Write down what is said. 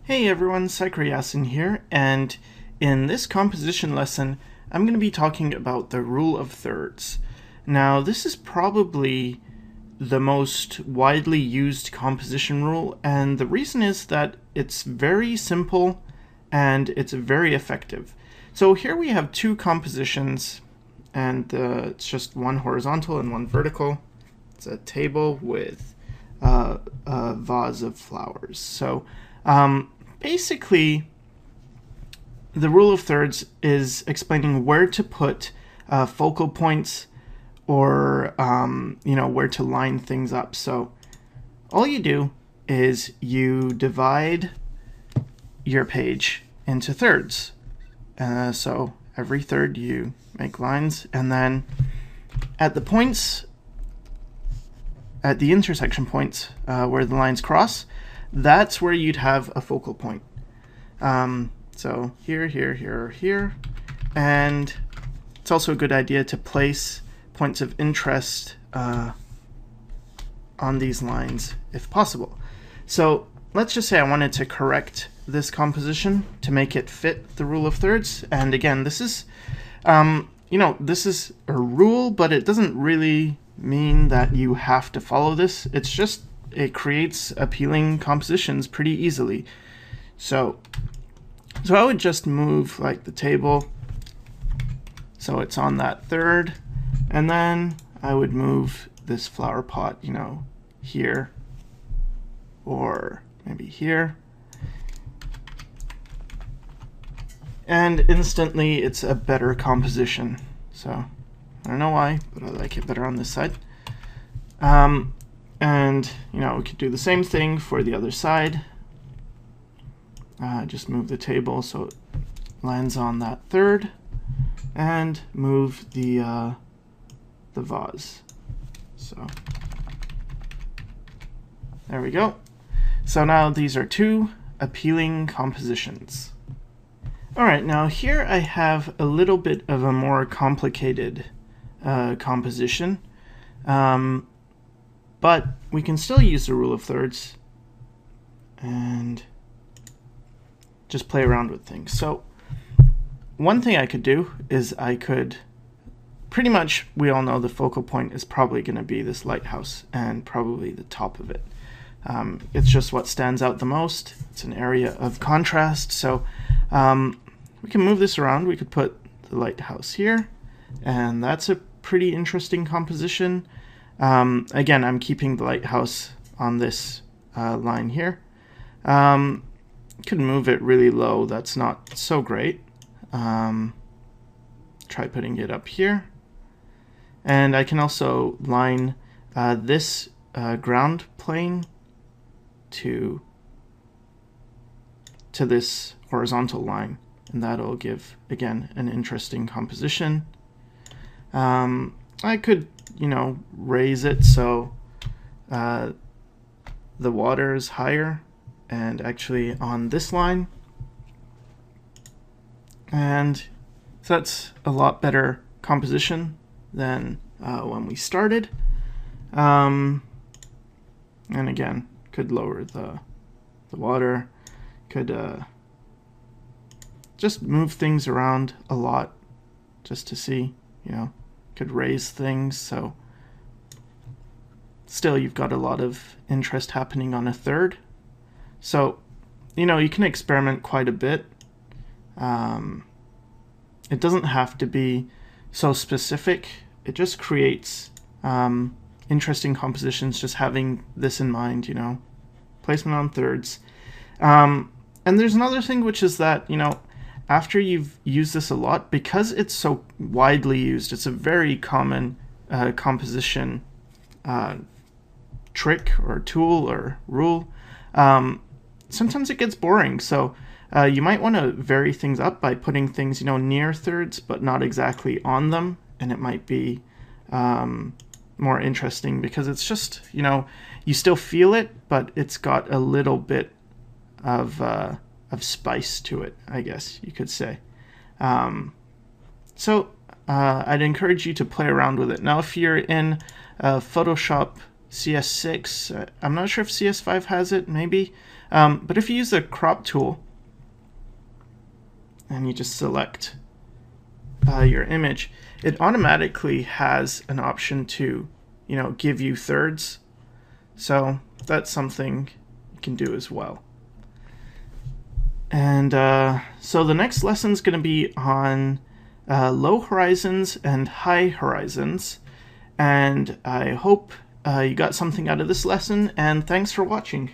Hey everyone, Sycra here, and in this composition lesson, I'm going to be talking about the rule of thirds. Now, this is probably the most widely used composition rule, and the reason is that it's very simple and it's very effective. So here we have two compositions, and it's just one horizontal and one vertical. It's a table with a vase of flowers. So basically, the rule of thirds is explaining where to put focal points or where to line things up. So all you do is you divide your page into thirds. So every third you make lines, and then at the points, at the intersection points where the lines cross, that's where you'd have a focal point. So here, here, here, here. And it's also a good idea to place points of interest on these lines if possible. So let's just say I wanted to correct this composition to make it fit the rule of thirds. And again, this is, this is a rule, but it doesn't really mean that you have to follow this. It's just, it creates appealing compositions pretty easily. So I would just move like the table so it's on that third, and then I would move this flower pot, here or maybe here. And instantly it's a better composition. So I don't know why, but I like it better on this side. And we could do the same thing for the other side. Just move the table so it lands on that third, and move the vase. So there we go. So now these are two appealing compositions. All right, now here I have a little bit of a more complicated composition, but we can still use the rule of thirds and just play around with things. So one thing I could do is I could, pretty much we all know the focal point is probably going to be this lighthouse and probably the top of it. It's just what stands out the most. It's an area of contrast. So we can move this around. We could put the lighthouse here, and that's a pretty interesting composition. Again, I'm keeping the lighthouse on this line here. Could move it really low. That's not so great. Try putting it up here. And I can also line this ground plane to this horizontal line, and that'll give, again, an interesting composition. I could, raise it so the water is higher and actually on this line. And so that's a lot better composition than when we started. And again, could lower the water, could just move things around a lot just to see, could raise things. So still you've got a lot of interest happening on a third. So, you can experiment quite a bit. It doesn't have to be so specific. It just creates interesting compositions, just having this in mind, placement on thirds. And there's another thing, which is that, after you've used this a lot, because it's so widely used, it's a very common composition trick or tool or rule. Sometimes it gets boring, so you might want to vary things up by putting things, near thirds, but not exactly on them, and it might be more interesting because it's just, you still feel it, but it's got a little bit of spice to it, I guess you could say. So I'd encourage you to play around with it. Now, if you're in Photoshop CS6. I'm not sure if CS5 has it, maybe. But if you use the crop tool and you just select your image, it automatically has an option to, give you thirds. So that's something you can do as well. And so the next lesson is going to be on low horizons and high horizons. And I hope you got something out of this lesson, and thanks for watching.